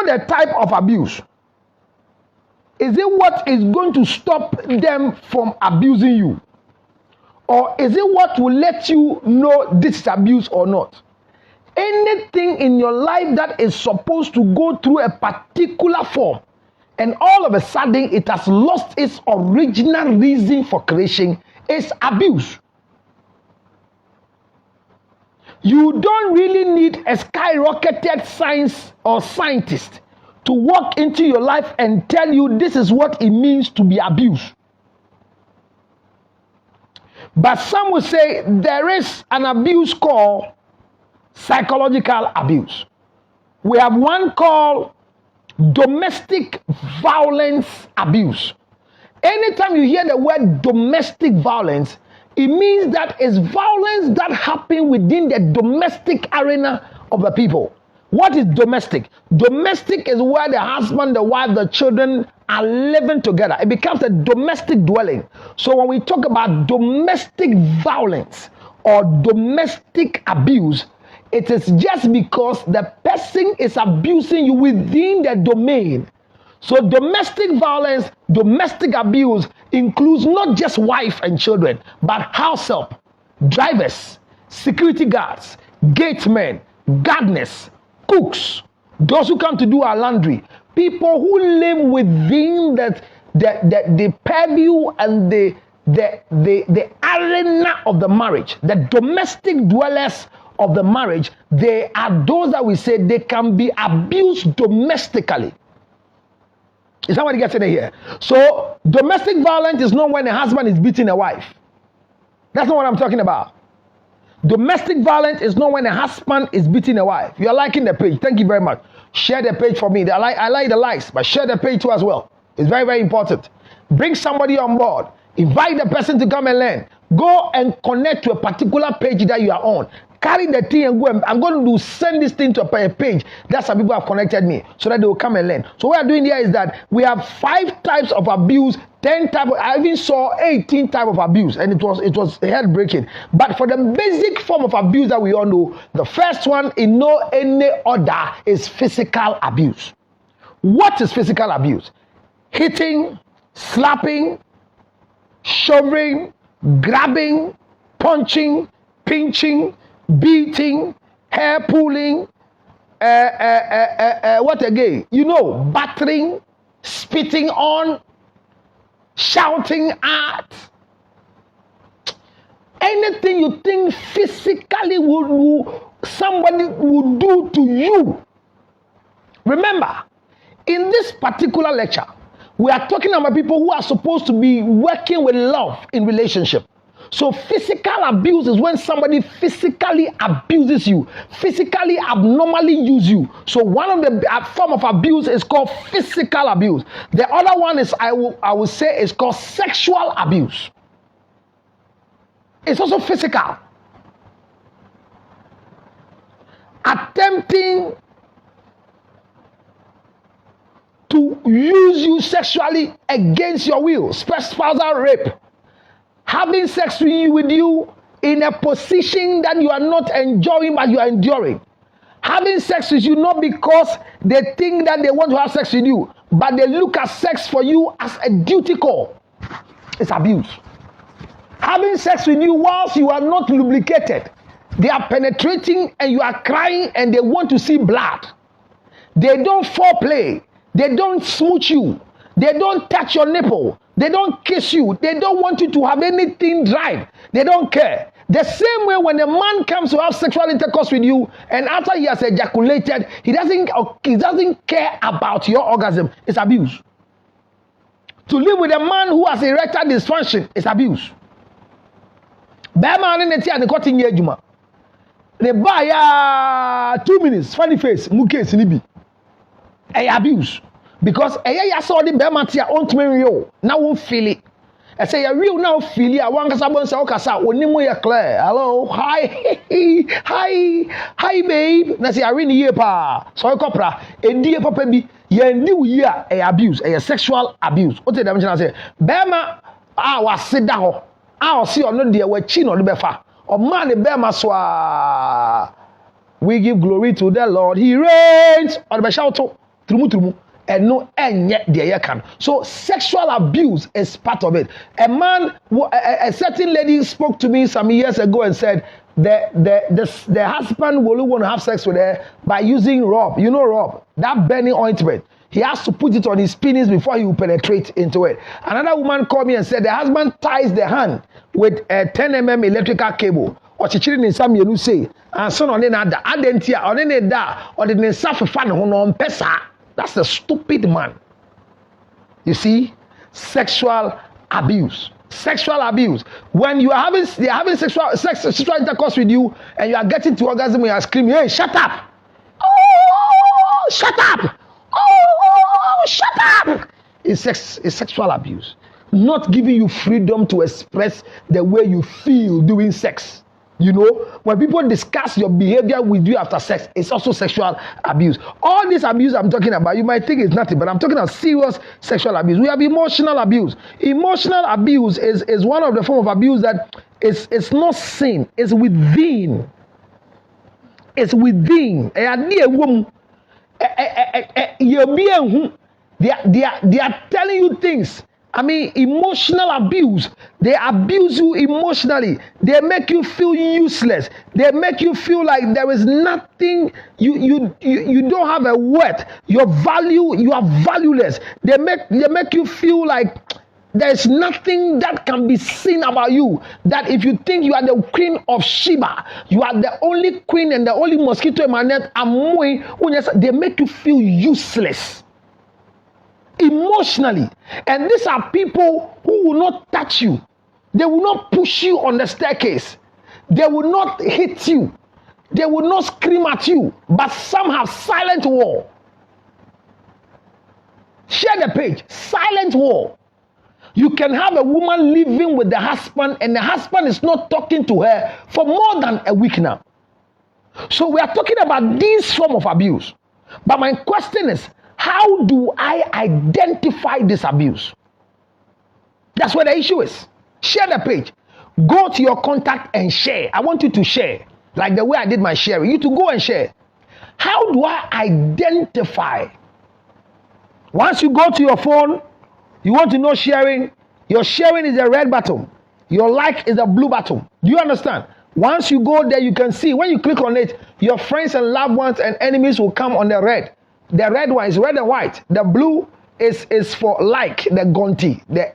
the type of abuse? Is it what is going to stop them from abusing you? Or is it what will let you know this is abuse or not? Anything in your life that is supposed to go through a particular form, and all of a sudden it has lost its original reason for creation, is abuse. You don't really need a skyrocketed science or scientist to walk into your life and tell you this is what it means to be abused. But some will say there is an abuse called psychological abuse. We have one called domestic violence abuse. Anytime you hear the word domestic violence, it means that it's violence that happens within the domestic arena of the people. What is domestic? Domestic is where the husband, the wife, the children are living together. It becomes a domestic dwelling. So when we talk about domestic violence or domestic abuse, it is just because the person is abusing you within the domain. So domestic violence, domestic abuse includes not just wife and children, but house help, drivers, security guards, gatemen, gardeners, cooks, those who come to do our laundry, people who live within the purview and the arena of the marriage, the domestic dwellers of the marriage. They are those that we say they can be abused domestically. Is that what you get in here? So domestic violence is not when a husband is beating a wife. That's not what I'm talking about. Domestic violence is not when a husband is beating a wife. You are liking the page. Thank you very much. Share the page for me. I like the likes, but share the page too as well. It's very, very important. Bring somebody on board. Invite the person to come and learn. Go and connect to a particular page that you are on. Carry the thing and go. I'm going to send this thing to a page that some people have connected me so that they will come and learn. So what we are doing here is that we have 5 types of abuse, 10 types. I even saw 18 types of abuse, and it was heartbreaking. But for the basic form of abuse that we all know, the first one in no any order is physical abuse. What is physical abuse? Hitting, slapping, shoving, grabbing, punching, pinching, beating, hair pulling, what again? Battering, spitting on, shouting at. Anything you think physically somebody would do to you. Remember, in this particular lecture, we are talking about people who are supposed to be working with love in relationship. So physical abuse is when somebody physically abuses you, physically abnormally uses you. So one of the form of abuse is called physical abuse. The other one is, I will say, is called sexual abuse. It's also physical. Attempting to use you sexually against your will, spousal rape. Having sex with you in a position that you are not enjoying but you are enduring. Having sex with you not because they think that they want to have sex with you, but they look at sex for you as a duty call. It's abuse. Having sex with you whilst you are not lubricated. They are penetrating and you are crying and they want to see blood. They don't foreplay. They don't smooch you. They don't touch your nipple. They don't kiss you. They don't want you to have anything dry. They don't care. The same way when a man comes to have sexual intercourse with you and after he has ejaculated, he doesn't care about your orgasm. It's abuse. To live with a man who has erectile dysfunction is abuse. They buy 2 minutes, funny face, mukes nibi. Abuse. Because I saw the Bematia on to now won't feel it. I say a real now feel it. I want to say, okay, Claire. Hello, hi, babe. I say I really hear pa. So I copra a dear papa be ye new year abuse, a sexual abuse. What did I say? Bema, I was sit down. I'll see or not dear where chin or the befa or man the Bema swa. We give glory to the Lord. He reigns. Or the shout. trumu and no enye de can. So sexual abuse is part of it. A certain lady spoke to me some years ago and said the husband will want to have sex with her by using rub. You know rub, that burning ointment. He has to put it on his penis before he will penetrate into it. Another woman called me and said the husband ties the hand with a 10 mm electrical cable. Or chichirin in some you say, and son on another adentia on any da or the nsafe fan on pesa. That's a stupid man. You see, sexual abuse. Sexual abuse. When you are having sexual intercourse with you, and you are getting to orgasm, you are screaming, "Hey, shut up! Oh, shut up! Oh, shut up!" It's sexual abuse. Not giving you freedom to express the way you feel doing sex. You know, when people discuss your behavior with you after sex, it's also sexual abuse. All this abuse I'm talking about, you might think it's nothing, but I'm talking about serious sexual abuse. We have emotional abuse. Emotional abuse is one of the form of abuse that it's not sin, it's within. It's within. They are telling you things. I mean, emotional abuse. They abuse you emotionally. They make you feel useless. They make you feel like there is nothing. You don't have a worth. You are valueless. They make you feel like there's nothing that can be seen about you. That if you think you are the queen of Sheba, you are the only queen and the only mosquito in my net, they make you feel useless. Emotionally. And these are people who will not touch you. They will not push you on the staircase. They will not hit you. They will not scream at you. But some have silent war. Share the page. Silent war. You can have a woman living with the husband and the husband is not talking to her for more than a week now. So we are talking about this form of abuse. But my question is, how do I identify this abuse? That's what the issue is. Share the page. Go to your contact and share. I want you to share. Like the way I did my sharing. You to go and share. How do I identify? Once you go to your phone, you want to know sharing. Your sharing is a red button. Your like is a blue button. Do you understand? Once you go there, you can see. When you click on it, your friends and loved ones and enemies will come on the red. The red one is red and white. The blue is for like, the gonti, the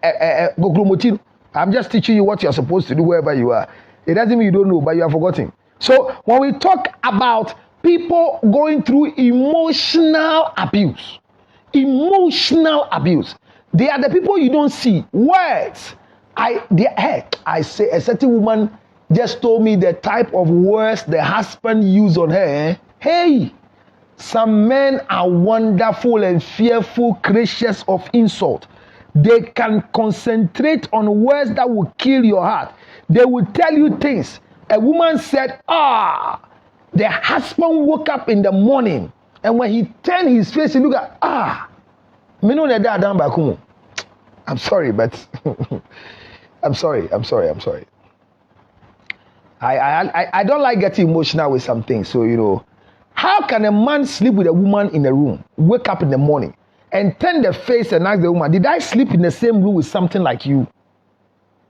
goglomotino. I'm just teaching you what you're supposed to do wherever you are. It doesn't mean you don't know, but you have forgotten. So when we talk about people going through emotional abuse, they are the people you don't see. Words. I say a certain woman just told me the type of words the husband used on her. Hey. Some men are wonderful and fearful creatures of insult. They can concentrate on words that will kill your heart. They will tell you things. A woman said, the husband woke up in the morning and when he turned his face, he looked at, I'm sorry, but I'm sorry. I don't like getting emotional with some things, so you know. How can a man sleep with a woman in a room, wake up in the morning, and turn the face and ask the woman, did I sleep in the same room with something like you?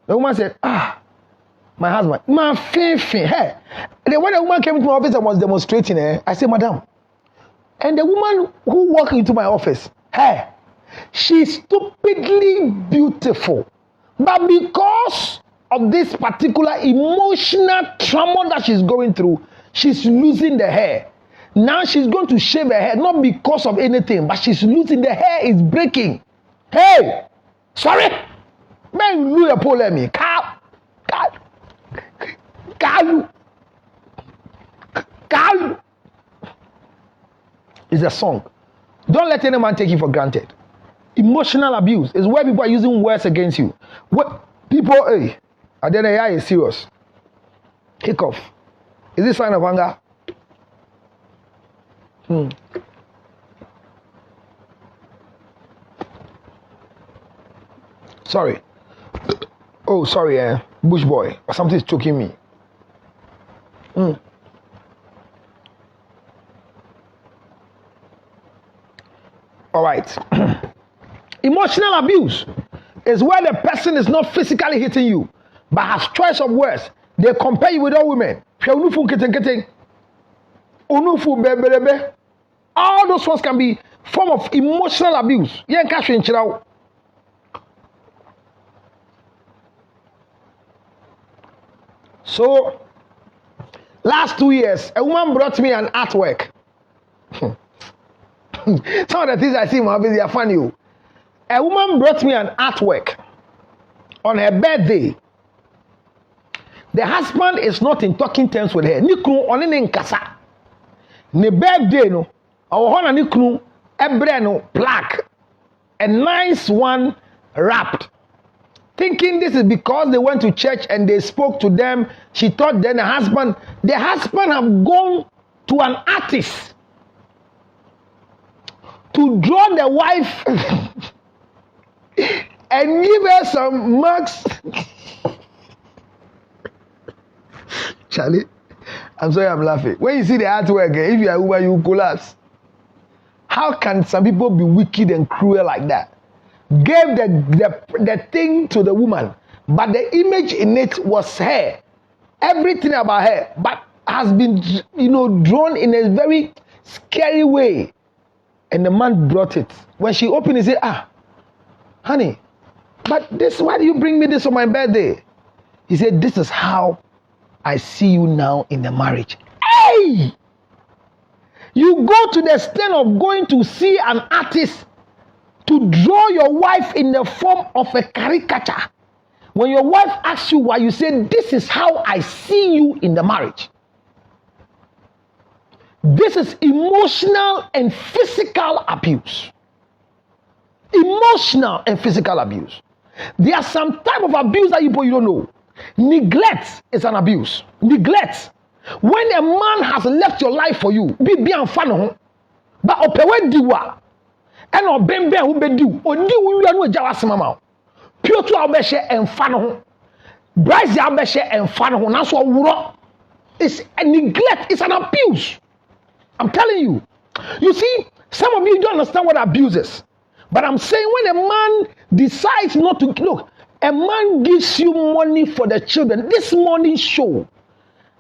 The woman said, my husband, my fin. Hey. And then when the woman came into my office and was demonstrating, I said, madam. And the woman who walked into my office, hey, she's stupidly beautiful. But because of this particular emotional trauma that she's going through, she's losing the hair. Now she's going to shave her hair, not because of anything, but she's losing, the hair is breaking. Hey, sorry. Man, you a pole me. Kalu. It's a song. Don't let any man take you for granted. Emotional abuse is where people are using words against you. What people, hey, and then AI is serious. Kick off. Is this a sign of anger? Sorry. Oh, sorry, bush boy. Something's choking me. All right. Emotional abuse is where the person is not physically hitting you, but has choice of words. They compare you with all women. All those ones can be form of emotional abuse. So, last 2 years, a woman brought me an artwork. Some of the things I see in my video are funny. A woman brought me an artwork on her birthday. The husband is not in talking terms with her. Nikunu on in kasa. Ne birthday no. Our hona nikunu ebre no plaque. A nice one wrapped. Thinking this is because they went to church and they spoke to them. She thought then the husband have gone to an artist to draw the wife and give her some marks. Charlie, I'm sorry I'm laughing. When you see the artwork, if you are woman, you collapse. How can some people be wicked and cruel like that? Gave the thing to the woman, but the image in it was her. Everything about her, but has been, drawn in a very scary way. And the man brought it. When she opened it, he said, honey, but this, why do you bring me this on my birthday? He said, this is how I see you now in the marriage. Hey! You go to the extent of going to see an artist to draw your wife in the form of a caricature. When your wife asks you why, you say, this is how I see you in the marriage. This is emotional and physical abuse. Emotional and physical abuse. There are some type of abuse that you don't know. Neglect is an abuse. Neglect. When a man has left your life for you, be unfano, but opewe diwa, and obembe who be do, or do we know Jawasimama. Pure to Albeshe and Fano, Bryce Albeshe and Fano, that's what wuro. It's a neglect, it's an abuse. I'm telling you. You see, some of you don't understand what abuse is. But I'm saying when a man decides not to look, a man gives you money for the children. This morning show,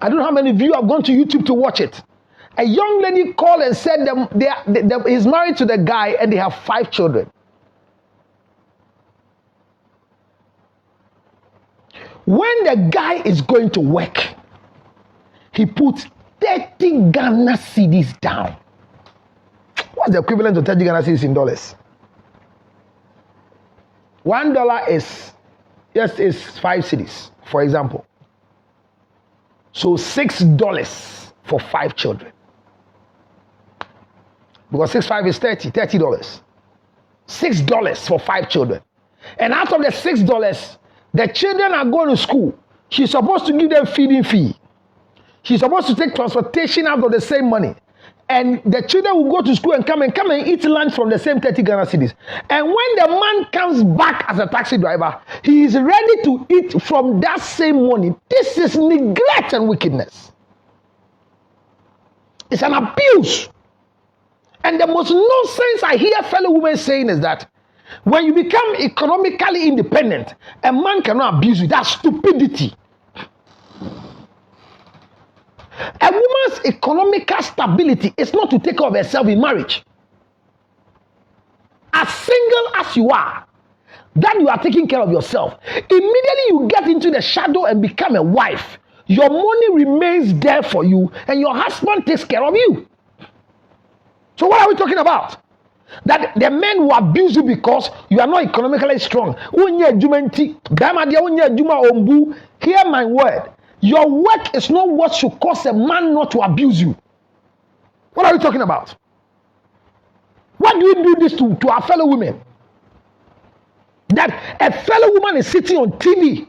I don't know how many of you have gone to YouTube to watch it. A young lady called and said he's married to the guy and they have 5 children. When the guy is going to work, he puts 30 Ghana cedis down. What's the equivalent of 30 Ghana cedis in dollars? $1 is 5 cedis, for example. So $6 for 5 children. Because 6 5 is $30. $6 for 5 children. And out of the $6, the children are going to school. She's supposed to give them feeding fee. She's supposed to take transportation out of the same money. And the children will go to school and come and eat lunch from the same 30 Ghana cedis. And when the man comes back as a taxi driver, he is ready to eat from that same money. This is neglect and wickedness. It's an abuse. And the most nonsense I hear fellow women saying is that when you become economically independent, a man cannot abuse you. That's stupidity. A woman's economical stability is not to take care of herself in marriage. As single as you are, that you are taking care of yourself. Immediately you get into the shadow and become a wife, your money remains there for you and your husband takes care of you. So what are we talking about? That the men who abuse you because you are not economically strong. Hear my word. Your work is not what should cause a man not to abuse you. What are we talking about? Why do you do this to our fellow women? That a fellow woman is sitting on TV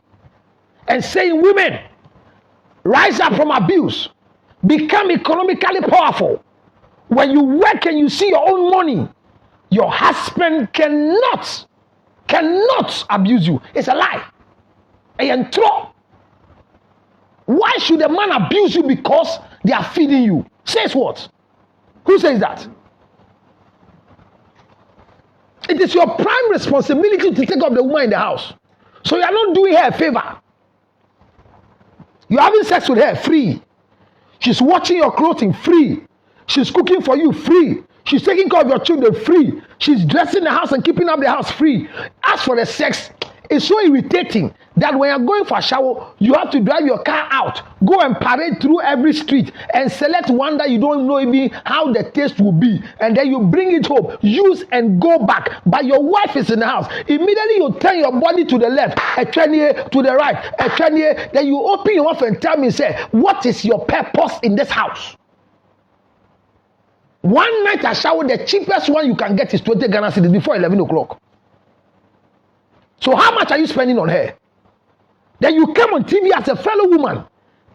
and saying, women, rise up from abuse. Become economically powerful. When you work and you see your own money, your husband cannot abuse you. It's a lie. And throw. Why should a man abuse you because they are feeding you? Says what? Who says that? It is your prime responsibility to take up the woman in the house. So you are not doing her a favor. You're having sex with her free. She's watching your clothing free. She's cooking for you free. She's taking care of your children free. She's dressing the house and keeping up the house free. As for the sex, it's so irritating that when you're going for a shower, you have to drive your car out, go and parade through every street and select one that you don't know even how the taste will be. And then you bring it home, use and go back. But your wife is in the house. Immediately you turn your body to the left, a turn to the right, a turn here. Then you open your mouth and tell me, say, what is your purpose in this house? One night I shower, the cheapest one you can get is 20 Ghana cedis before 11 o'clock. So how much are you spending on her? Then you come on TV as a fellow woman.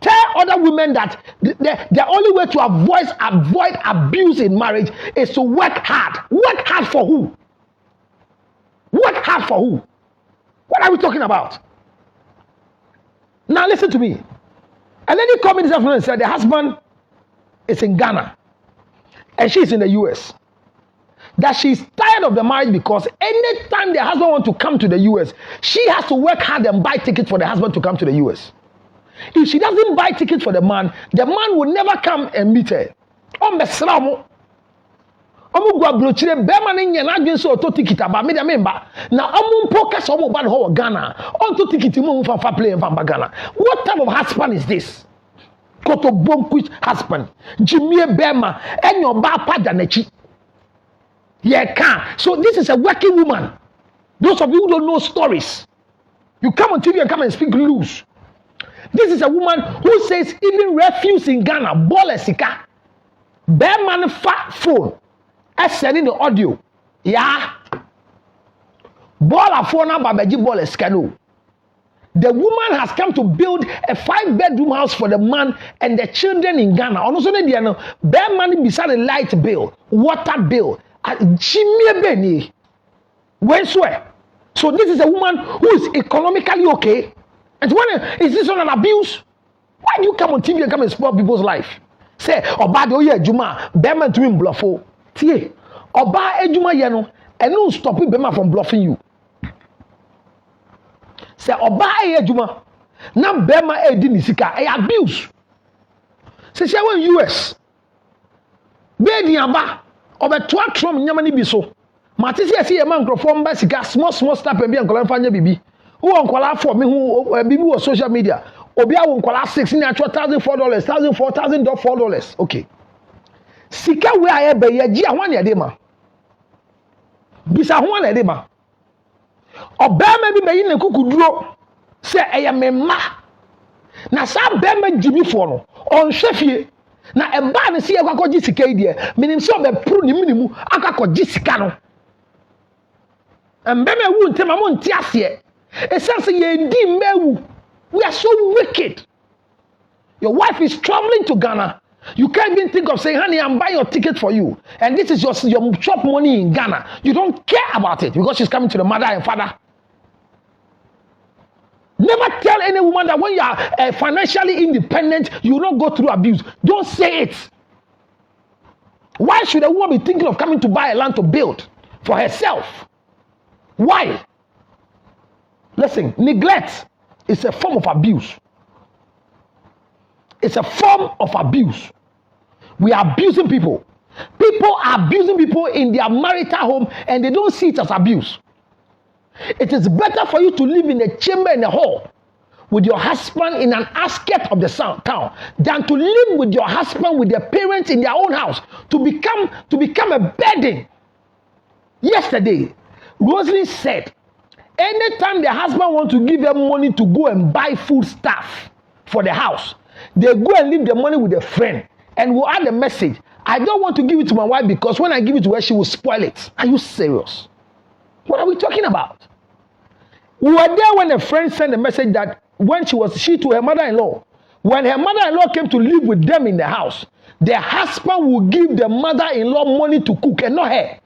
Tell other women that the only way to avoid abuse in marriage is to work hard. Work hard for who? Work hard for who? What are we talking about? Now listen to me. A lady called me this afternoon and said the husband is in Ghana and she's in the US. That she's tired of the marriage because anytime the husband wants to come to the US, she has to work hard and buy tickets for the husband to come to the US. If she doesn't buy tickets for the man will never come and meet her. Gwa brochire bema ne nya na adwen so to ticket aba me de memba na mpo kasa ba no Ghana on to ticket mu fa play fa Ghana. What type of husband is this? Koto bonku husband jimie bema enyo ba pada na chi. So this is a working woman. Those of you who don't know stories, you come on TV and come and speak loose. This is a woman who says even refuse in Ghana, ball sika, bear man fat phone, sending the audio. Yeah. Ball a phone number beji ball sika no. The woman has come to build a 5-bedroom house for the man and the children in Ghana. Also, bear money beside the light bill, water bill. So this is a woman who is economically okay. And is this not an abuse? Why do you come on TV and come and spoil people's life? Say, Oba de oye Juma, Bema to him bluffo. Tie, Oba Ejuma yeno, and no stopping Bema from bluffing you. Say, Oba Ejuma, now Bema Edinisika, a abuse. Say, she went US. Bedi Aba. Obe twa trom nyama ni bi so matisi ase ye man microphone ba sika small step and bi ankola fanya bibi who ankola for me who bibi wo social media obi a ankola 6 ni atwa $1,004 $4 okay sika we aye be ye gi ahwan ye de ma bisa ahwan ye de ma obema bi meyi ne kukuduro se eye memma na sa bema jimi fo no on hwefie na eba ne se yakwakoji sika ide minim se obepru ni minimu akakoji sika no mbeme wu ntema mo nti ase esense ye di mewu. We are so wicked. Your wife is traveling to Ghana, you can't even think of saying, honey, I'm buying your ticket for you, and this is your shop money in Ghana. You don't care about it because she's coming to the mother and father. Never tell any woman that when you are financially independent, you will not go through abuse. Don't say it. Why should a woman be thinking of coming to buy a land to build for herself? Why? Listen, neglect is a form of abuse. It's a form of abuse. We are abusing people. People are abusing people in their marital home and they don't see it as abuse. It is better for you to live in a chamber in a hall with your husband in an outskirt of the town than to live with your husband with their parents in their own house to become a burden. Yesterday, Rosalie said, anytime the husband wants to give them money to go and buy food stuff for the house, they go and leave the money with a friend and will add a message. I don't want to give it to my wife because when I give it to her, she will spoil it. Are you serious? What are we talking about? We were there when a friend sent a message that when she to her mother-in-law, when her mother-in-law came to live with them in the house, their husband will give the mother-in-law money to cook and not her.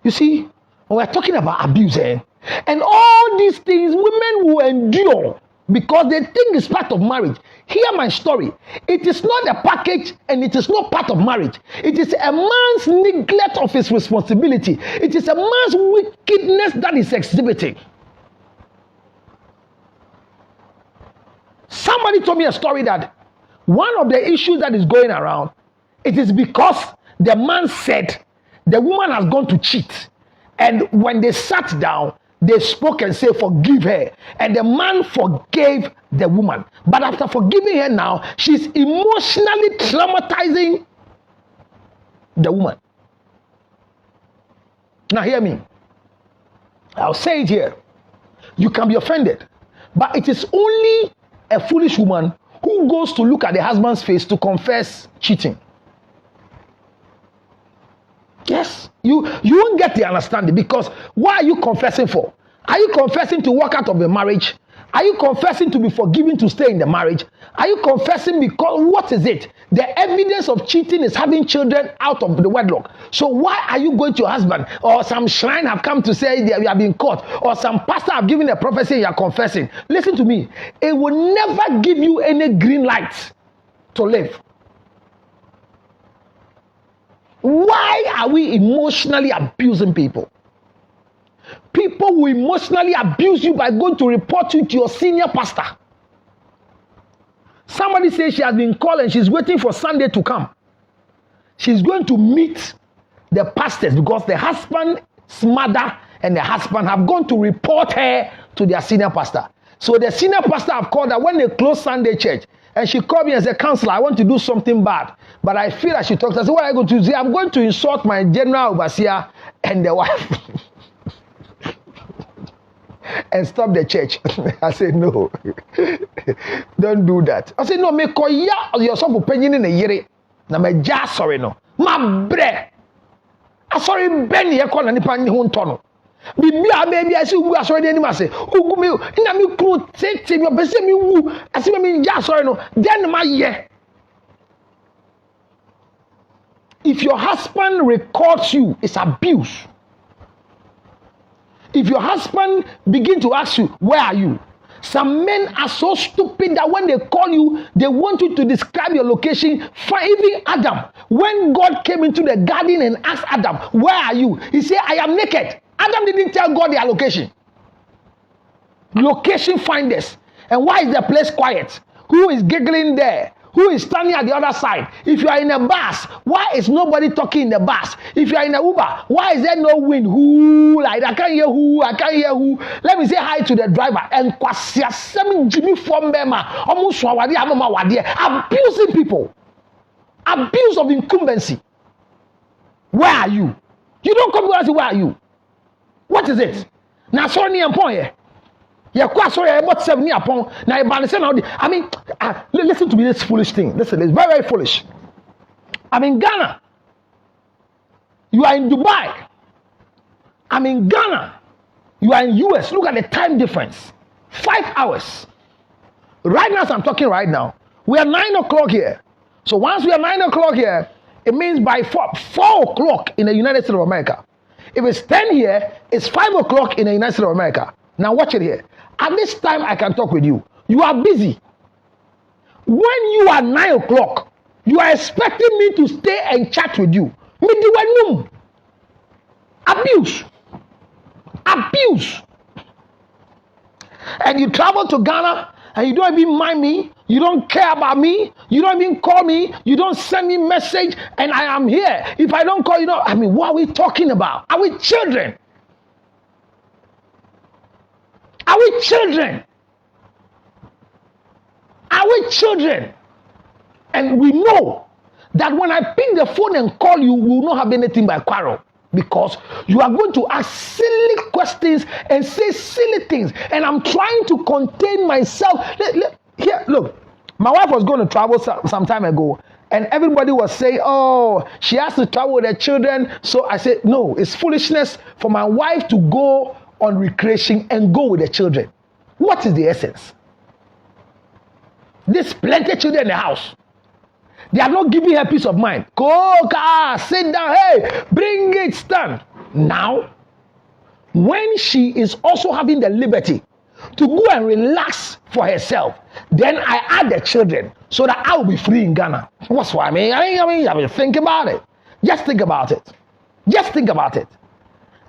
You see, when we're talking about abuse, and all these things women will endure because they think it's part of marriage. Hear my story. It is not a package and it is not part of marriage. It is a man's neglect of his responsibility. It is a man's wickedness that is exhibiting. Somebody told me a story that one of the issues that is going around, it is because the man said the woman has gone to cheat. And when they sat down, they spoke and said, forgive her. And the man forgave the woman. But after forgiving her now, she's emotionally traumatizing the woman. Now hear me. I'll say it here. You can be offended. But it is only a foolish woman who goes to look at the husband's face to confess cheating. Yes, you won't get the understanding, because what are you confessing for? Are you confessing to walk out of the marriage? Are you confessing to be forgiven to stay in the marriage? Are you confessing because, what is it? The evidence of cheating is having children out of the wedlock. So why are you going to your husband, or some shrine have come to say that you have been caught, or some pastor have given a prophecy and you are confessing? Listen to me. It will never give you any green light to live. Why are we emotionally abusing people? People will emotionally abuse you by going to report you to your senior pastor. Somebody says she has been called and she's waiting for Sunday to come. She's going to meet the pastors because the husband's mother and the husband have gone to report her to their senior pastor. So the senior pastor have called her when they close Sunday church. And she called me and said, counselor, I want to do something bad, but I feel I should talk. I said, what are you going to do? I'm going to insult my general overseer and the wife and stop the church. I said, no, don't do that. I said, no, me koya yourself opinion in a year. Na me ja sorry no. Ma bre. I sorry ben ye call nipa ni ho nto bibia baby I say wu asori dey anima say ogu me ina me kro tete me be say me wu ase me ja sorry no then ma ye. If your husband records you, it's abuse. If your husband begin to ask you, where are you? Some men are so stupid that when they call you, they want you to describe your location. For even Adam, when God came into the garden and asked Adam, where are you? He said, I am naked. Adam didn't tell God their location. Location finders. And why is the place quiet? Who is giggling there? Who is standing at the other side? If you are in a bus, why is nobody talking in the bus? If you are in a Uber, why is there no wind? Who? Like I can't hear who. I can't hear who. Let me say hi to the driver. And Jimmy from Bema, almost abusing people. Abuse of incumbency. Where are you? You don't come to us. Where are you? What is it? Now, sorry, I'm point. I mean, listen to me, this foolish thing. Listen, it's very, very foolish. I'm in Ghana. You are in Dubai. I'm in Ghana. You are in US. Look at the time difference. 5 hours. Right now, as I'm talking right now, we are 9 o'clock here. So once we are 9 o'clock here, it means by 4 o'clock in the United States of America. If it's 10 here, it's 5 o'clock in the United States of America. Now watch it here. At this time, I can talk with you. You are busy. When you are 9 o'clock, you are expecting me to stay and chat with you. Abuse. Abuse. And you travel to Ghana and you don't even mind me. You don't care about me. You don't even call me. You don't send me message. And I am here. If I don't call you, I mean, what are we talking about? Are we children? Are we children? Are we children? And we know that when I pick the phone and call you, we will not have anything by quarrel. Because you are going to ask silly questions and say silly things. And I'm trying to contain myself. Here, look. My wife was going to travel some time ago. And everybody was saying, oh, she has to travel with her children. So I said, no, it's foolishness for my wife to go on recreation and go with the children. What is the essence? There's plenty of children in the house. They are not giving her peace of mind. Go, sit down, hey, bring it, stand. Now, when she is also having the liberty to go and relax for herself. Then I add the children so that I will be free in Ghana. What's what I mean? I mean, think about it. Just think about it. Just think about it.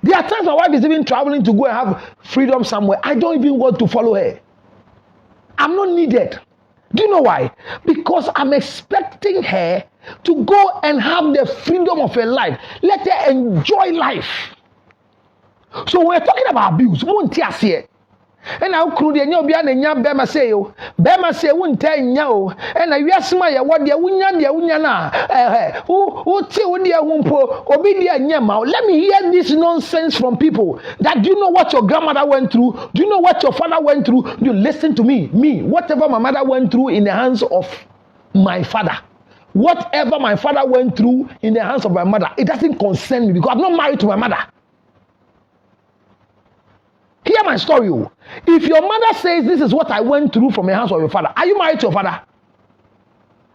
There are times my wife is even traveling to go and have freedom somewhere. I don't even want to follow her. I'm not needed. Do you know why? Because I'm expecting her to go and have the freedom of her life. Let her enjoy life. So we're talking about abuse. And now crew the new bian and yam bema say you bema say won't tell you and I yes my what the wunyana who tell dear wumpo obidia nyama. Let me hear this nonsense from people that do you know what your grandmother went through? Do you know what your father went through? You listen to me, whatever my mother went through in the hands of my father, whatever my father went through in the hands of my mother, it doesn't concern me because I'm not married to my mother. Hear my story. If your mother says this is what I went through from the house of your father, are you married to your father?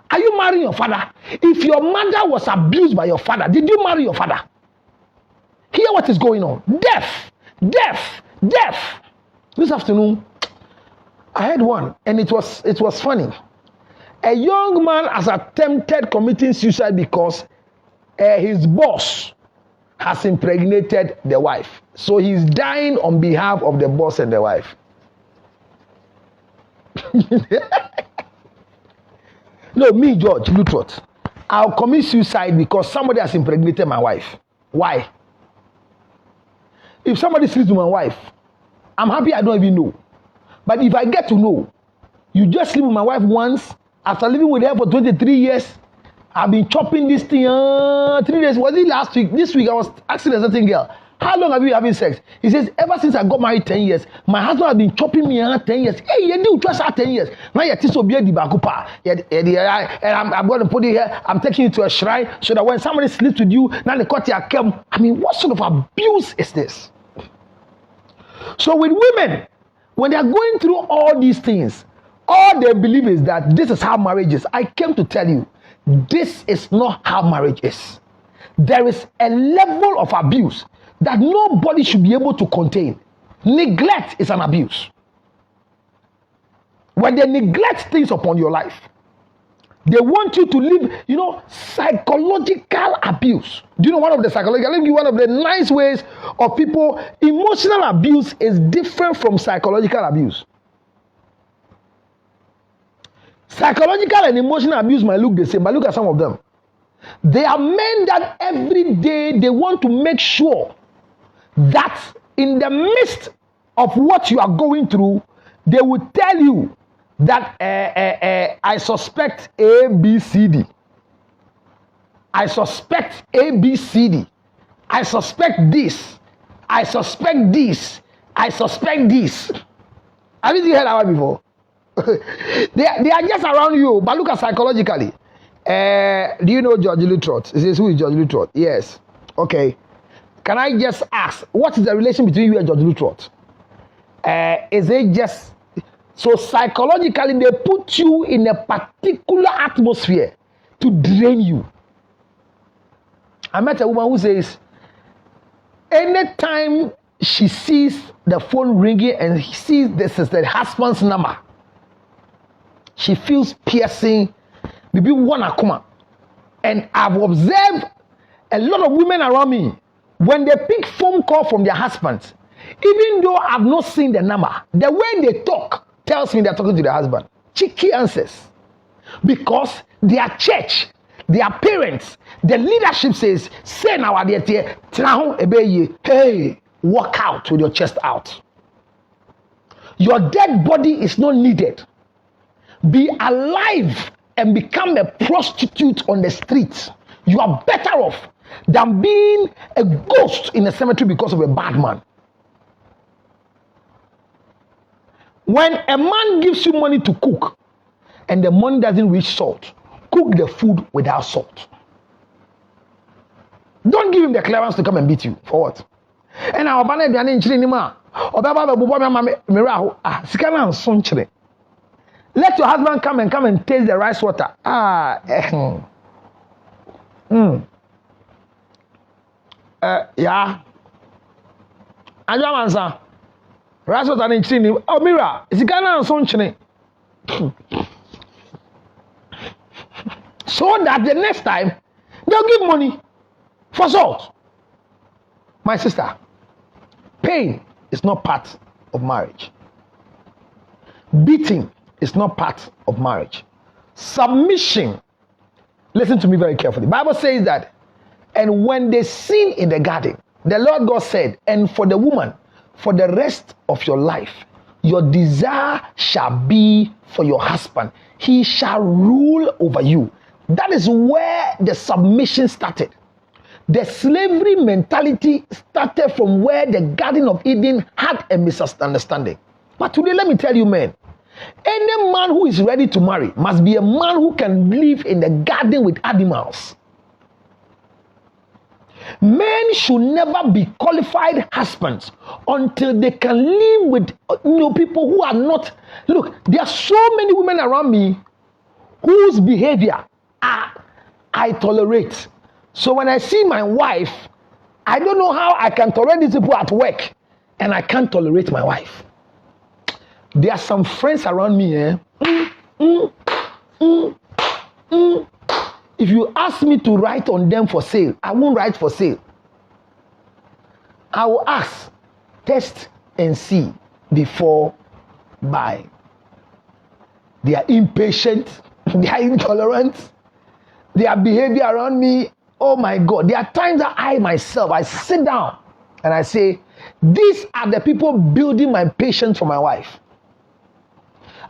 Are you marrying your father? If your mother was abused by your father, did you marry your father? Hear what is going on. Death. This afternoon, I had one, and it was funny. A young man has attempted committing suicide because his boss has impregnated the wife. So he's dying on behalf of the boss and the wife. No, me, George Lutrot, I'll commit suicide because somebody has impregnated my wife. Why? If somebody sleeps with my wife, I'm happy I don't even know. But if I get to know, you just sleep with my wife once, after living with her for 23 years, I've been chopping this thing 3 days. Was it last week? This week I was asking a certain girl, how long have you been having sex? He says, ever since I got married 10 years, my husband has been chopping me 10 years. Hey, you do trust 10 years. Now you're still be the bakupa. And I'm going to put it here. I'm taking you to a shrine so that when somebody sleeps with you, now they cut your cam. I mean, what sort of abuse is this? So with women, when they are going through all these things, all they believe is that this is how marriage is. I came to tell you, this is not how marriage is. There is a level of abuse that nobody should be able to contain. Neglect is an abuse. When they neglect things upon your life, they want you to live, psychological abuse. Do you know one of the psychological? Let me give you one of the nice ways of people. Emotional abuse is different from psychological abuse. Psychological and emotional abuse might look the same, but look at some of them. They are men that every day they want to make sure that in the midst of what you are going through, they will tell you that I suspect A, B, C, D. I suspect A, B, C, D. I suspect this. I suspect this. I suspect this. Have you heard that one before? they are just around you, but look at psychologically. Do you know George Lutrot? He says, who is George Lutrot? Yes. Okay. Can I just ask, what is the relation between you and George Lutrot? Is it just so psychologically they put you in a particular atmosphere to drain you? I met a woman who says, anytime she sees the phone ringing and sees this is the husband's number, she feels piercing. Maybe one akuma. And I've observed a lot of women around me, when they pick phone call from their husbands, even though I've not seen the number, the way they talk tells me they're talking to their husband. Cheeky answers. Because their church, their parents, the leadership says, say now, hey, walk out with your chest out. Your dead body is not needed. Be alive and become a prostitute on the streets. You are better off than being a ghost in a cemetery because of a bad man. When a man gives you money to cook and the money doesn't reach salt, cook the food without salt. Don't give him the clearance to come and beat you. For what? And our banner be an inch anymore. Let your husband come and taste the rice water. Yeah. I don't answer. Rice water and chini. Oh, Mira, is it Ghana and son chini? So that the next time they'll give money for salt. My sister, pain is not part of marriage. Beating is not part of marriage. Submission, listen to me very carefully. The Bible says that, and when they sinned in the garden, the Lord God said, and for the woman, for the rest of your life, your desire shall be for your husband. He shall rule over you. That is where the submission started. The slavery mentality started from where the Garden of Eden had a misunderstanding. But today, let me tell you, men, any man who is ready to marry must be a man who can live in the garden with animals. Men should never be qualified husbands until they can live with people who are not. Look, there are so many women around me whose behavior I tolerate. So when I see my wife, I don't know how I can tolerate these people at work, and I can't tolerate my wife. There are some friends around me. If you ask me to write on them for sale, I won't write for sale. I will ask, test and see before buying. They are impatient, they are intolerant, their behavior around me, oh my God. There are times that I myself, I sit down and I say, these are the people building my patience for my wife.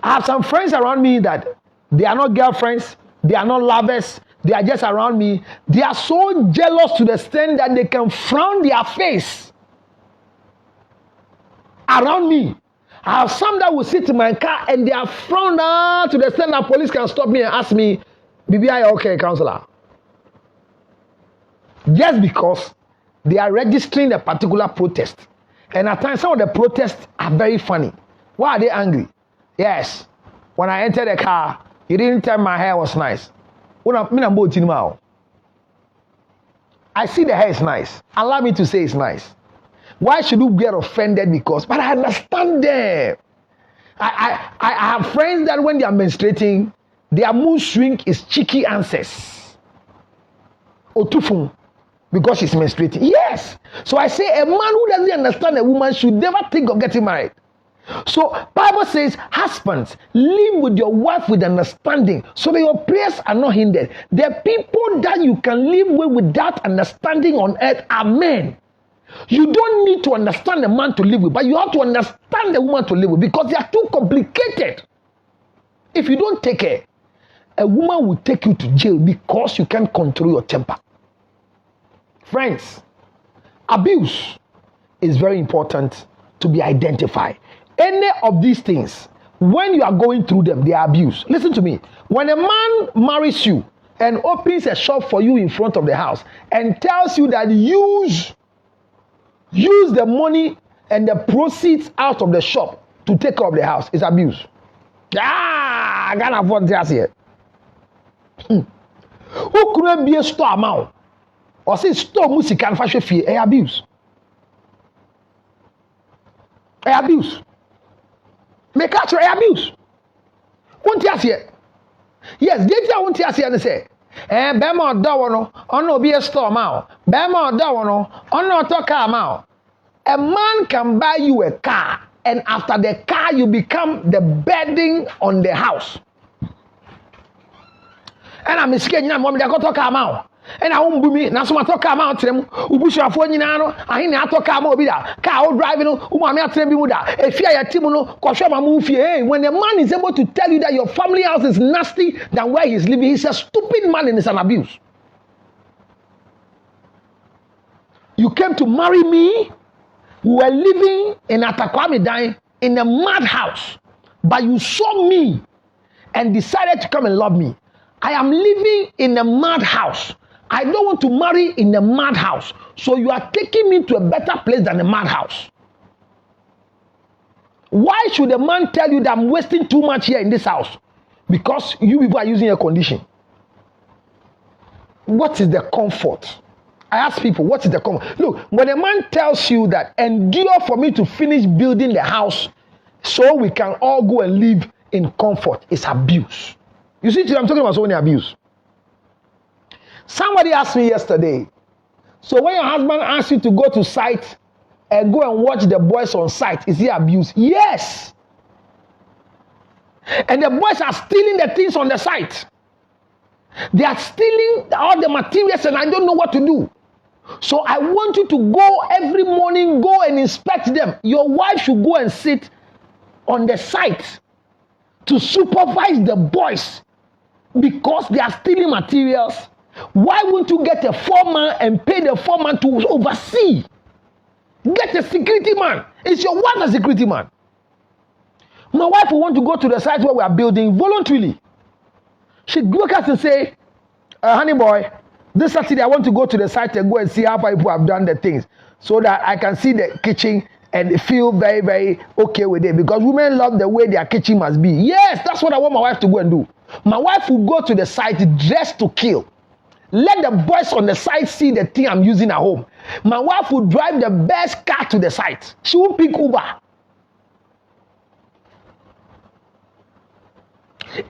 I have some friends around me that they are not girlfriends, they are not lovers, they are just around me. They are so jealous to the extent that they can frown their face around me. I have some that will sit in my car and they are frowned to the extent that police can stop me and ask me, Bibi, are you okay, counselor? Just because they are registering a particular protest. And at times, some of the protests are very funny. Why are they angry? Yes, when I entered the car, you didn't tell my hair was nice. I see the hair is nice. Allow me to say it's nice. Why should you get offended because? But I understand them. I have friends that when they are menstruating, their mood swing is cheeky answers. Otufun, because she's menstruating. Yes. So I say a man who doesn't understand a woman should never think of getting married. So Bible says, husbands, live with your wife with understanding so that your prayers are not hindered. The people that you can live with without understanding on earth are men. You don't need to understand a man to live with, but you have to understand the woman to live with because they are too complicated. If you don't take care, a woman will take you to jail because you can't control your temper. Friends, abuse is very important to be identified. Any of these things, when you are going through them, they are abuse. Listen to me. When a man marries you and opens a shop for you in front of the house and tells you that use the money and the proceeds out of the shop to take care of the house, it's abuse. I can't afford this here. Who couldn't be a store amount or say store music and fashion fee? Abuse. Abuse. Make actual abuse. Won't you hear? Yes, did you want to hear and say, Bema Dawano, on no be a store mouth. Bema Dawano, on no talk mouth. A man can buy you a car, and after the car, you become the bedding on the house. And I'm scared, you know, mom, they go talk mouth. And I won't be me. Now, so I talk about them. Ubusha for you know. I ain't talk about that. Car driving. Umami atrebi muda. If you are Timono, Koshama move here. When a man is able to tell you that your family house is nasty than where he's living, he's a stupid man and it's an abuse. You came to marry me. We were living in Atakwame dying in a madhouse, but you saw me and decided to come and love me. I am living in a madhouse. I don't want to marry in a madhouse. So you are taking me to a better place than a madhouse. Why should a man tell you that I'm wasting too much here in this house? Because you people are using air condition. What is the comfort I ask people, what is the common? Look, when a man tells you that endure for me to finish building the house so we can all go and live in comfort, it's abuse. You see, I'm talking about so many abuse. Somebody asked me yesterday, so when your husband asks you to go to site and go and watch the boys on site, is he abuse? Yes. And the boys are stealing the things on the site. They are stealing all the materials and I don't know what to do. So I want you to go every morning, go and inspect them. Your wife should go and sit on the site to supervise the boys because they are stealing materials. Why won't you get a foreman and pay the foreman to oversee? Get a security man. Is your wife a security man? My wife will want to go to the site where we are building voluntarily. She look at us and say, honey boy, this Saturday I want to go to the site and go and see how people have done the things so that I can see the kitchen and feel very, very okay with it. Because women love the way their kitchen must be. Yes, that's what I want my wife to go and do. My wife will go to the site dressed to kill. Let the boys on the site see the thing I'm using at home. My wife will drive the best car to the site. She won't pick Uber.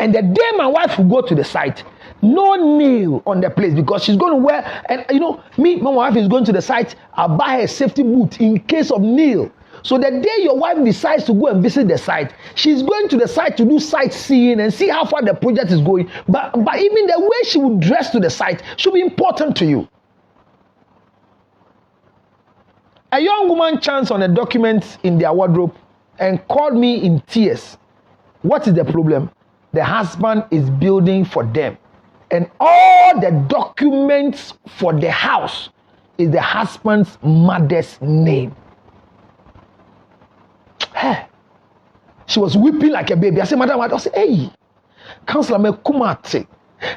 And the day my wife will go to the site, no nail on the place because she's going to wear, and you know, my wife is going to the site, I'll buy her a safety boot in case of nail. So the day your wife decides to go and visit the site, she's going to the site to do sightseeing and see how far the project is going. But even the way she would dress to the site should be important to you. A young woman chanced on a document in their wardrobe and called me in tears. What is the problem? The husband is building for them. And all the documents for the house is the husband's mother's name. Hey. She was weeping like a baby. I said, Madam, I said, hey, Counselor, me kumate.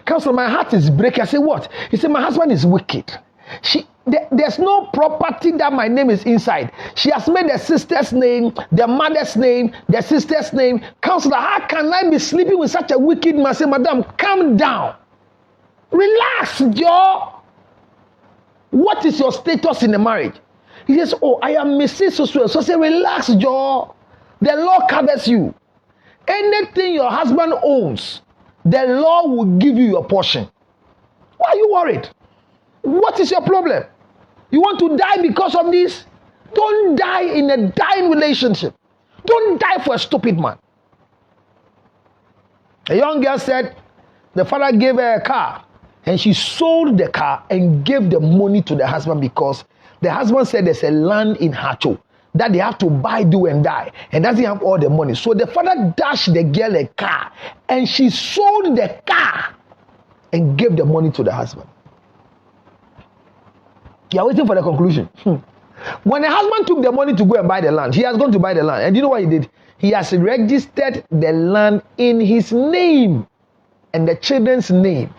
Counselor, my heart is breaking. I said, what? He said, my husband is wicked. There's no property that my name is inside. She has made the sister's name, the mother's name, the sister's name. Counselor, how can I be sleeping with such a wicked man? I said, Madam, calm down. Relax, Joe. What is your status in the marriage? He says, oh, I am Mrs. So I say, relax, Joe. The law covers you. Anything your husband owns, the law will give you your portion. Why are you worried? What is your problem? You want to die because of this? Don't die in a dying relationship. Don't die for a stupid man. A young girl said the father gave her a car and she sold the car and gave the money to the husband because the husband said there's a land in Hacho that they have to buy, do and die, and doesn't have all the money. So the father dashed the girl a car and she sold the car and gave the money to the husband. You are waiting for the conclusion. When the husband took the money to go and buy the land, he has gone to buy the land. And you know what he did? He has registered the land in his name and the children's name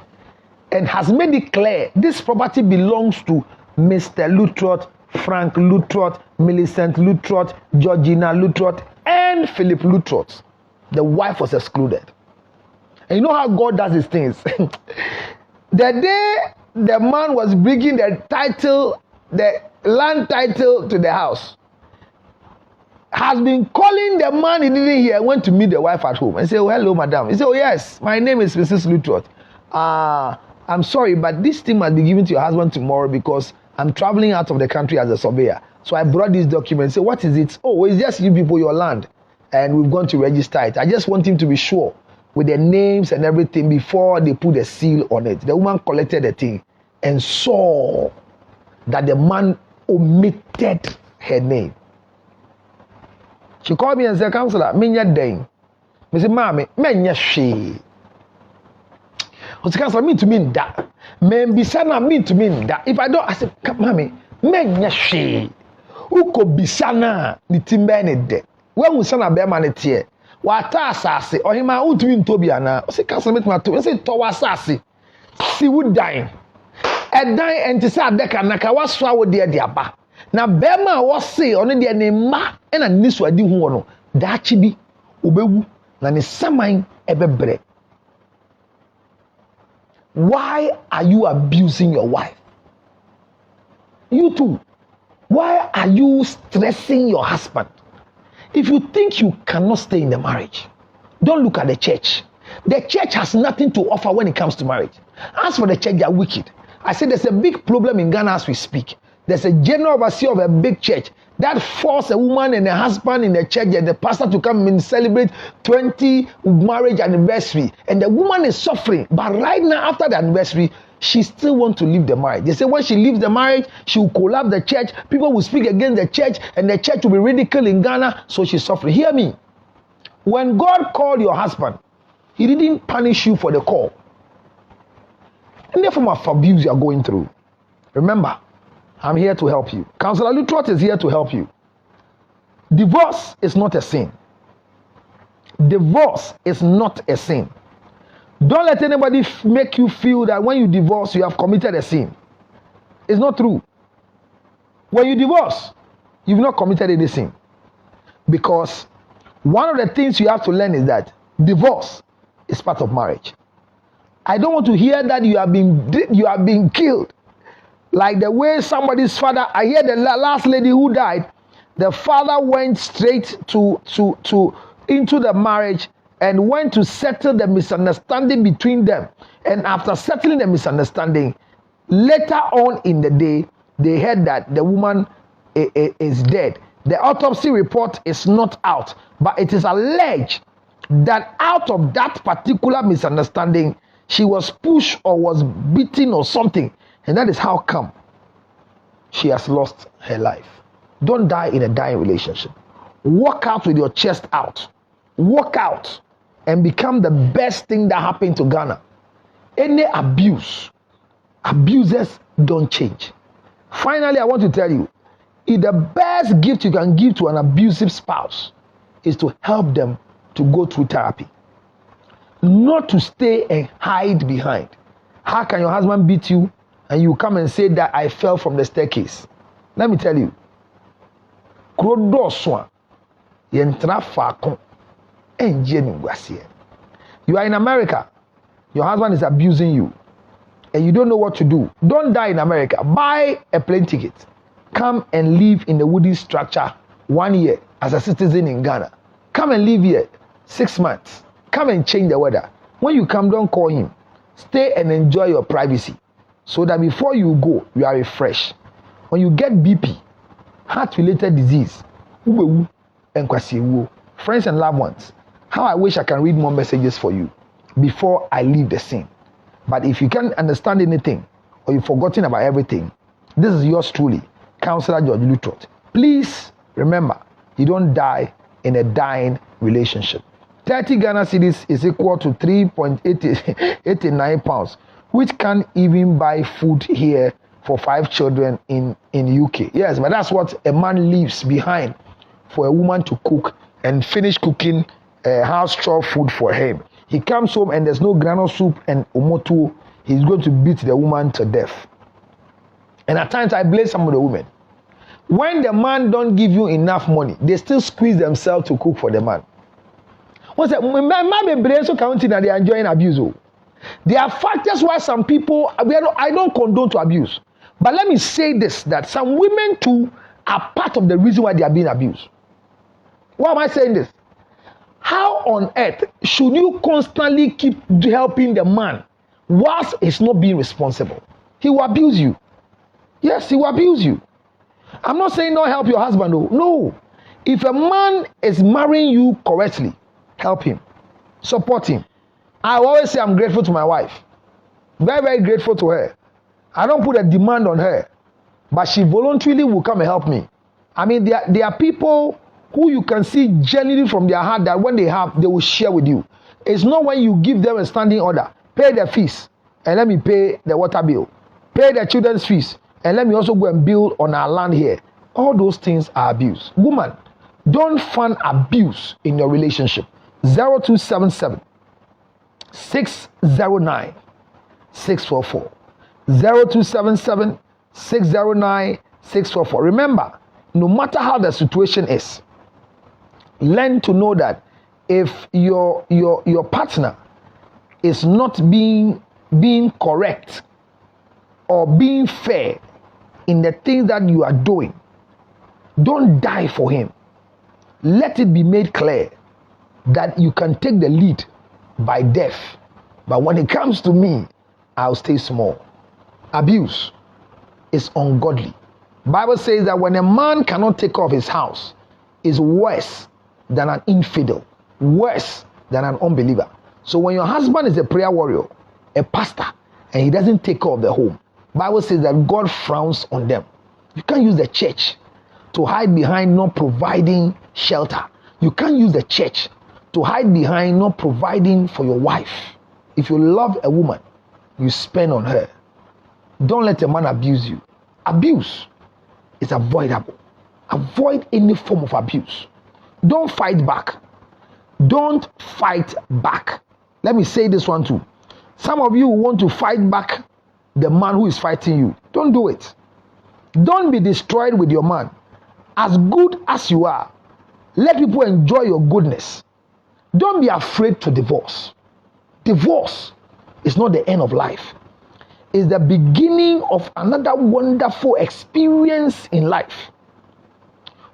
and has made it clear this property belongs to Mr. Lutrot, Frank Lutrot, Millicent Lutrot, Georgina Lutrot, and Philip Lutrot. The wife was excluded. And you know how God does his things? The day the man was bringing the title, the land title to the house, has been calling the man he didn't hear, went to meet the wife at home and say, oh, hello, madam. He said, oh, yes, my name is Mrs. Lutrot. I'm sorry, but this thing must be given to your husband tomorrow because I'm traveling out of the country as a surveyor. So I brought this document. Say, what is it? Oh, it's just you people, your land. And we've gone to register it. I just want him to be sure with the names and everything before they put a seal on it. The woman collected the thing and saw that the man omitted her name. She called me and said, Counselor, Minya Dane. I said, Mommy, Menya she. I said, Counselor, mean to mean that. Membisana mean to mean that. If I don't, I said, Mommy, Menya she. Uko bisana ni timbe ni de. When we sana be man tie. Wata asase. Ohima utumi ntobi ana. I said, Counselor, meet my to. I said, towa asase. Si would die. A die and to say deka naka waswa wo de aba. Na bema wo se ono de ne ma e na nisu adi hu no. Da chi bi obewu na ne saman ebebre. Why are you abusing your wife? You too. Why are you stressing your husband? If you think you cannot stay in the marriage, don't look at the church. The church has nothing to offer when it comes to marriage. As for the church, they are wicked. I said there's a big problem in Ghana as we speak. There's a general overseer of a big church that forced a woman and a husband in the church and the pastor to come and celebrate 20 marriage anniversary. And the woman is suffering. But right now, after the anniversary, she still wants to leave the marriage. They say when she leaves the marriage, she will collapse the church. People will speak against the church and the church will be ridiculed in Ghana. So she's suffering. Hear me. When God called your husband, he didn't punish you for the call. Any form of abuse you are going through, remember, I'm here to help you. Counselor Lutrot is here to help you. Divorce is not a sin. Divorce is not a sin. Don't let anybody make you feel that when you divorce, you have committed a sin. It's not true. When you divorce, you've not committed any sin. Because one of the things you have to learn is that divorce is part of marriage. I don't want to hear that you have been killed. Like the way somebody's father, I hear the last lady who died, the father went straight into the marriage and went to settle the misunderstanding between them. And after settling the misunderstanding, later on in the day, they heard that the woman is dead. The autopsy report is not out, but it is alleged that out of that particular misunderstanding, she was pushed or was beaten or something. And that is how come she has lost her life. Don't die in a dying relationship. Walk out with your chest out. Walk out and become the best thing that happened to Ghana. Any abusers don't change. Finally, I want to tell you, the best gift you can give to an abusive spouse is to help them to go through therapy. Not to stay and hide behind. How can your husband beat you and you come and say that I fell from the staircase? Let me tell you. You are in America. Your husband is abusing you and you don't know what to do. Don't die in America. Buy a plane ticket. Come and live in the woody structure 1 year as a citizen in Ghana. Come and live here 6 months. Come and change the weather. When you come, don't call him. Stay and enjoy your privacy so that before you go, you are refreshed. When you get BP, heart-related disease, friends and loved ones, how I wish I can read more messages for you before I leave the scene. But if you can't understand anything or you've forgotten about everything, this is yours truly, Counselor George Lutrot. Please remember, you don't die in a dying relationship. 30 Ghana cedis is equal to 3.89 pounds, which can even buy food here for 5 children in UK. Yes, but that's what a man leaves behind for a woman to cook and finish cooking house chore food for him. He comes home and there's no granule soup and omoto. He's going to beat the woman to death. And at times I blame some of the women. When the man don't give you enough money, they still squeeze themselves to cook for the man. What's that? They are enjoying abuse. There are factors why some people, I don't condone to abuse. But let me say this, that some women too are part of the reason why they are being abused. Why am I saying this? How on earth should you constantly keep helping the man whilst he's not being responsible? He will abuse you. Yes, he will abuse you. I'm not saying don't help your husband. No. If a man is marrying you correctly, help him. Support him. I always say I'm grateful to my wife. Very, very grateful to her. I don't put a demand on her. But she voluntarily will come and help me. I mean, there are people who you can see genuinely from their heart that when they have, they will share with you. It's not when you give them a standing order. Pay their fees and let me pay the water bill. Pay the children's fees and let me also go and build on our land here. All those things are abuse. Woman, don't fund abuse in your relationship. 0277 609 644. 0277 609 644. Remember, no matter how the situation is, learn to know that if your partner is not being correct or being fair in the things that you are doing, don't die for him. Let it be made clear that you can take the lead by death. But when it comes to me, I'll stay small. Abuse is ungodly. Bible says that when a man cannot take care of his house, is worse than an infidel, worse than an unbeliever. So when your husband is a prayer warrior, a pastor, and he doesn't take care of the home, Bible says that God frowns on them. You can't use the church to hide behind not providing shelter. You can't use the church to hide behind not providing for your wife. If you love a woman, you spend on her. Don't let a man abuse you. Abuse is avoidable. Avoid any form of abuse. Don't fight back. Don't fight back. Let me say this one too. Some of you want to fight back the man who is fighting you. Don't do it. Don't be destroyed with your man. As good as you are, let people enjoy your goodness. Don't be afraid to divorce. Divorce is not the end of life. It's the beginning of another wonderful experience in life.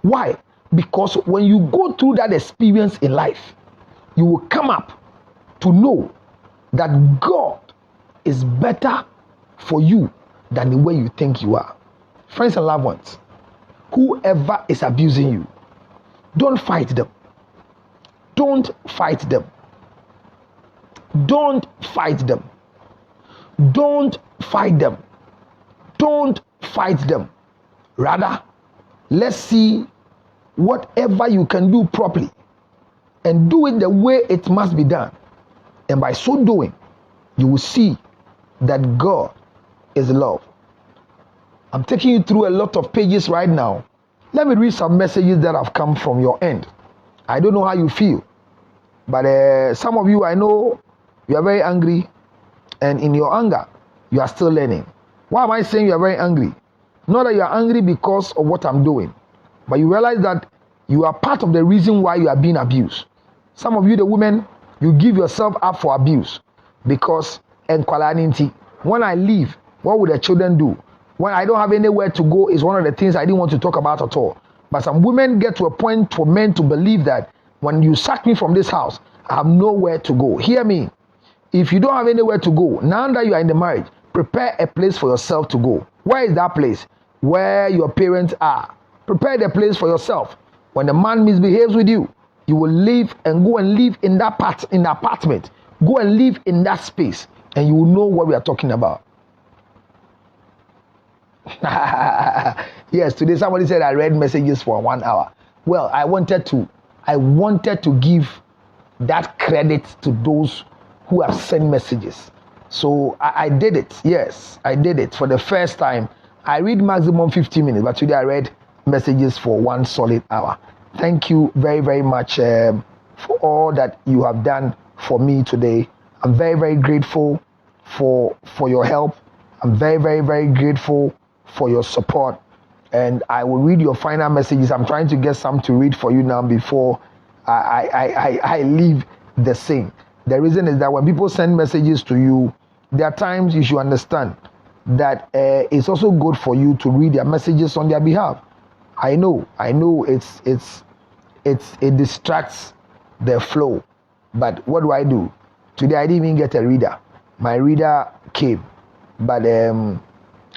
Why? Because when you go through that experience in life, you will come up to know that God is better for you than the way you think you are. Friends and loved ones, whoever is abusing you, don't fight them. Don't fight them. Don't fight them. Don't fight them. Don't fight them. Rather, let's see whatever you can do properly and do it the way it must be done. And by so doing, you will see that God is love. I'm taking you through a lot of pages right now. Let me read some messages that have come from your end. I don't know how you feel, but some of you, I know you are very angry, and in your anger, you are still learning. Why am I saying you are very angry? Not that you are angry because of what I'm doing, but you realize that you are part of the reason why you are being abused. Some of you, the women, you give yourself up for abuse because when I leave, what will the children do? When I don't have anywhere to go is one of the things I didn't want to talk about at all. But some women get to a point for men to believe that when you sack me from this house, I have nowhere to go. Hear me. If you don't have anywhere to go, now that you are in the marriage, prepare a place for yourself to go. Where is that place? Where your parents are. Prepare the place for yourself. When the man misbehaves with you, you will leave and go and live in that apartment. Go and live in that space, and you will know what we are talking about. Yes, today somebody said I read messages for 1 hour. Well, I wanted to give that credit to those who have sent messages. So I did it. Yes, I did it for the first time. I read maximum 15 minutes, but today I read messages for 1 solid hour. Thank you very, very much for all that you have done for me today. I'm very, very grateful for your help. I'm very, very, very grateful for your support. And I will read your final messages. I'm trying to get some to read for you now before I leave the scene. The reason is that when people send messages to you, there are times you should understand that it's also good for you to read their messages on their behalf. I know it distracts the flow, but what do? Today I didn't even get a reader. My reader came, but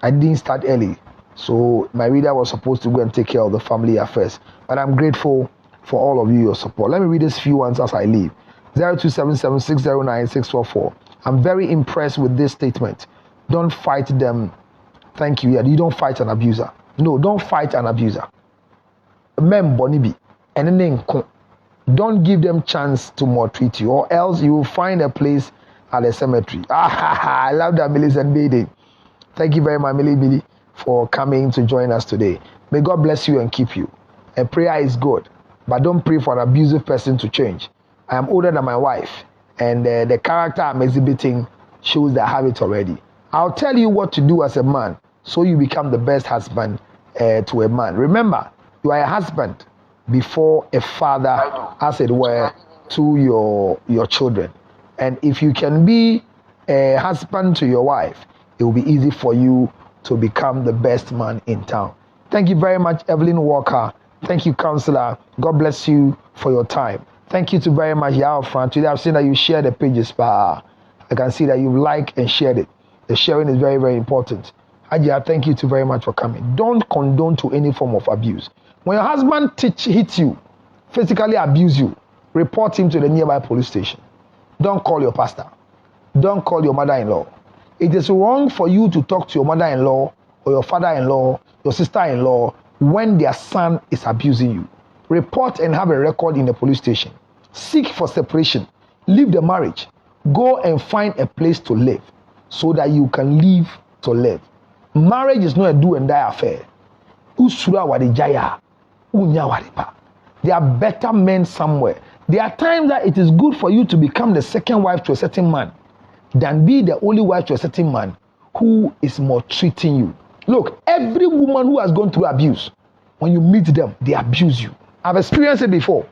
I didn't start early, so my reader was supposed to go and take care of the family affairs. But I'm grateful for all of you, your support. Let me read these few ones as I leave. 0277609644. I'm very impressed with this statement. Don't fight them. Thank you. Yeah, you don't fight an abuser. No, don't fight an abuser. Mem bonibi. Don't give them chance to maltreat you, or else you will find a place at the cemetery. I love that, Millicent Baden. Thank you very much, Millie, for coming to join us today. May God bless you and keep you. And prayer is good, but don't pray for an abusive person to change. I am older than my wife, and the character I'm exhibiting shows that I have it already. I'll tell you what to do as a man so you become the best husband to a man. Remember, you are a husband before a father, as it were, to your children. And if you can be a husband to your wife, it will be easy for you to become the best man in town. Thank you very much, Evelyn Walker. Thank you, Counselor. God bless you for your time. Thank you very much, Yao Fran. Today I've seen that you share the pages. I can see that you liked and shared it. The sharing is very, very important. Ajia, thank you very much for coming. Don't condone to any form of abuse. When your husband hits you, physically abuse you, report him to the nearby police station. Don't call your pastor. Don't call your mother-in-law. It is wrong for you to talk to your mother-in-law or your father-in-law, your sister-in-law when their son is abusing you. Report and have a record in the police station. Seek for separation. Leave the marriage. Go and find a place to live so that you can live to live. Marriage is not a do and die affair. There are better men somewhere. There are times that it is good for you to become the second wife to a certain man than be the only wife to a certain man who is maltreating you. Look, every woman who has gone through abuse, when you meet them, they abuse you. I've experienced it before.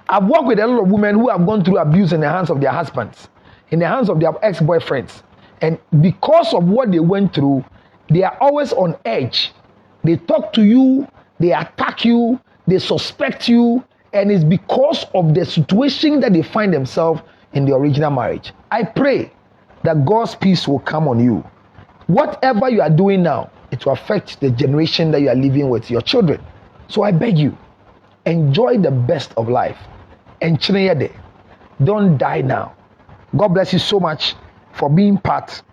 I've worked with a lot of women who have gone through abuse in the hands of their husbands, in the hands of their ex-boyfriends. And because of what they went through, they are always on edge. They talk to you, they attack you, they suspect you, and it's because of the situation that they find themselves in the original marriage. I pray that God's peace will come on you. Whatever you are doing now, it will affect the generation that you are living with, your children. So I beg you, enjoy the best of life. And don't die now. God bless you so much for being part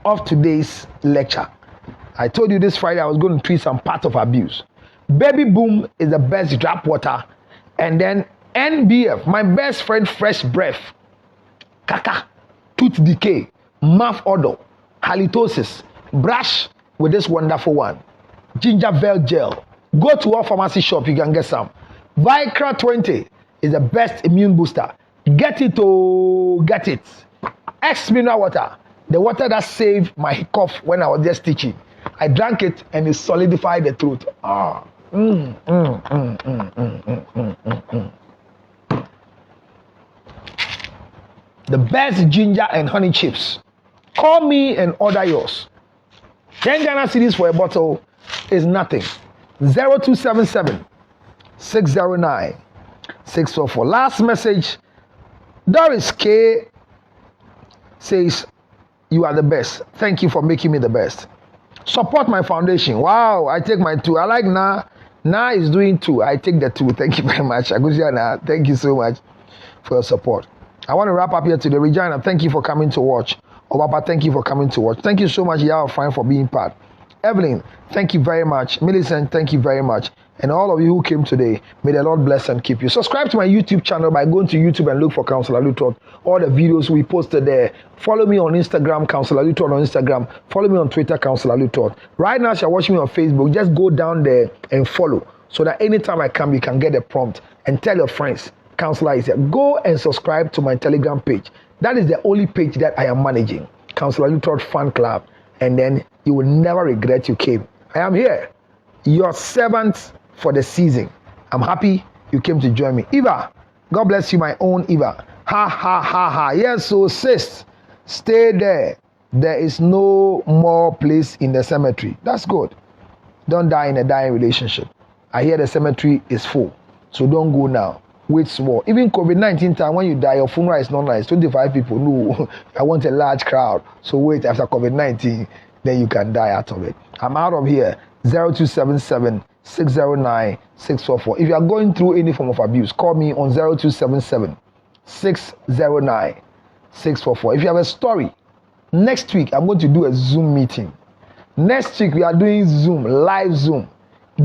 of today's lecture. I told you this Friday I was going to treat some part of abuse. Baby Boom is the best drop water. And then NBF, my best friend, fresh breath. Kaka, tooth decay, mouth odor, halitosis. Brush with this wonderful one. Ginger Veil Gel. Go to our pharmacy shop, you can get some. Vicra 20 is the best immune booster. Get it, oh, get it. X mineral water, the water that saved my cough when I was just teaching. I drank it and it solidified the throat. The best ginger and honey chips. Call me and order yours. 10 Ghana cedis for a bottle is nothing. 0277 609 644. Last message. Doris K says, you are the best. Thank you for making me the best. Support my foundation. Wow, I take my 2. I like Na. Na is doing 2. I take the 2. Thank you very much. Agusiana, thank you so much for your support. I want to wrap up here today. Regina, thank you for coming to watch. Obapa, thank you for coming to watch. Thank you so much, Yao Fine, for being part. Evelyn, thank you very much. Millicent, thank you very much. And all of you who came today, may the Lord bless and keep you. Subscribe to my YouTube channel by going to YouTube and look for Counselor Lutot. All the videos we posted there. Follow me on Instagram, Counselor Lutot on Instagram. Follow me on Twitter, Counselor Lutot. Right now, if you're watching me on Facebook, just go down there and follow so that anytime I come, you can get a prompt and tell your friends, Counselor is here. Go and subscribe to my Telegram page. That is the only page that I am managing. Counselor Lutot Fan Club. And then you will never regret you came. I am here, your servant for the season. I'm happy you came to join me. Eva, God bless you, my own Eva. Ha, ha, ha, ha. Yes, so sis, stay there. There is no more place in the cemetery. That's good. Don't die in a dying relationship. I hear the cemetery is full. So don't go now. Wait small. Even COVID-19 time, when you die, your funeral is not nice. 25 people. No, I want a large crowd. So wait after COVID-19, then you can die out of it. I'm out of here. 0277 609 644. If you are going through any form of abuse, call me on 0277 609 644. If you have a story, next week I'm going to do a Zoom meeting. Next week we are doing Zoom, live Zoom.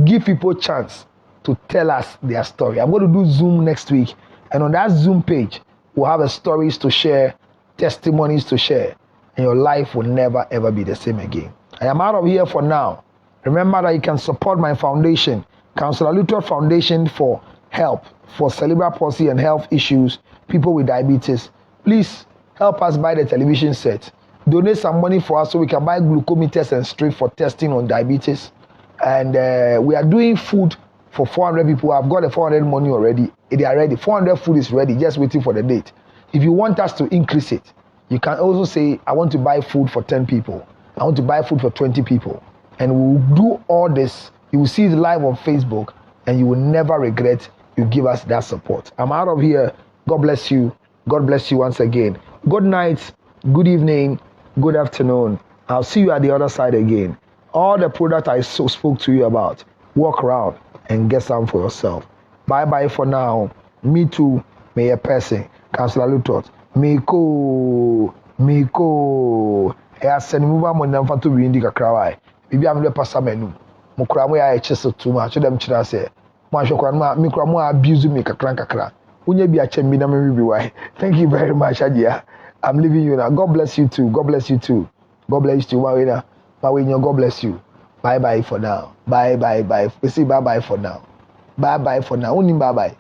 Give people a chance to tell us their story. I'm going to do Zoom next week, and on that Zoom page we'll have stories to share, testimonies to share, and your life will never ever be the same again. I am out of here for now. Remember that you can support my foundation, Counselor Lutot Foundation, for help for cerebral palsy and health issues, people with diabetes. Please help us buy the television set. Donate some money for us so we can buy glucometers and strip for testing on diabetes. And we are doing food for 400 people. I've got the 400 money already. They are ready. 400 food is ready, just waiting for the date. If you want us to increase it, you can also say, I want to buy food for 10 people. I want to buy food for 20 people. And we'll do all this. You will see it live on Facebook, and you will never regret you give us that support. I'm out of here. God bless you. God bless you once again. Good night, good evening, good afternoon. I'll see you at the other side again. All the product I spoke to you about, walk around and get some for yourself. Bye-bye for now. Me too, may a person. Councillor Lutot. Miko. I send move on them for to be indica cry. Maybe I'm the passamenu. Mukramo I chesed too much. Them chira say. Mashokranma, Mikramo abuse me kakra. Unya be a chembina maybe why. Thank you very much, Adia. I'm leaving you now. God bless you too. God bless you too. God bless you, Mawina. Mawina, God bless you. Bye bye for now. Bye. We say bye bye for now. Bye bye for now. Only bye bye.